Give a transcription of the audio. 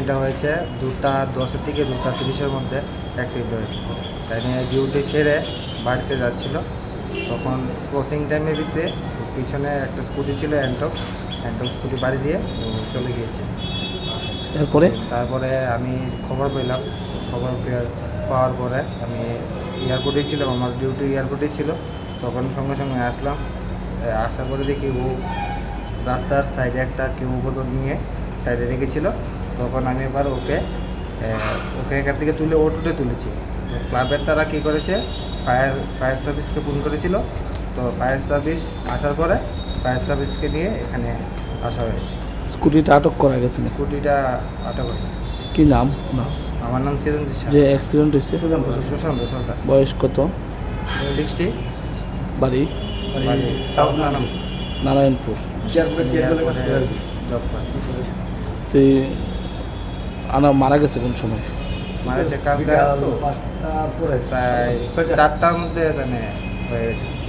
অ্যাক্সিডেন্টটা হয়েছে 2:10 থেকে 2:30-এর মধ্যে অ্যাক্সিডেন্ট হয়েছে। তাই নিয়ে ডিউটি সেরে বাড়িতে যাচ্ছিল, তখন ক্রসিং টাইমের ভিতরে পিছনে একটা স্কুটি ছিল, অ্যান্টক স্কুটি বাড়ি দিয়ে চলে গিয়েছে। তারপরে আমি খবর পেলাম, পাওয়ার পরে আমি এয়ারপোর্টেই ছিলাম, আমার ডিউটি এয়ারপোর্টেই ছিল। তখন সঙ্গে সঙ্গে আসলাম, আসার পরে দেখি ও রাস্তার সাইডে একটা কেউ বোতল নিয়ে সাইডে রেখেছিল। তখন আমি এবার ওকে এখান থেকে তুলে অটোতে তুলেছি। ক্লাবের তারা কী করেছে, ফায়ার সার্ভিসকে ফোন করেছিল। তো ফায়ার সার্ভিস আসার পরে ফায়ার সার্ভিসকে নিয়ে এখানে আসা হয়েছে। স্কুটিটা আটক করা গেছে? স্কুটিটা আটক হয়েছে। কি নাম? আমার নাম চিরঞ্জিত শাহ। যে অ্যাক্সিডেন্ট হয়েছে সুশান্ত সরকার। বয়স কত? 60। বাড়ি? নারায়ণপুর। জব করে। তুই মারা গেছে কোন সময়? মারা গেছে কালকে, প্রায় 4টার মধ্যে হয়ে গেছে।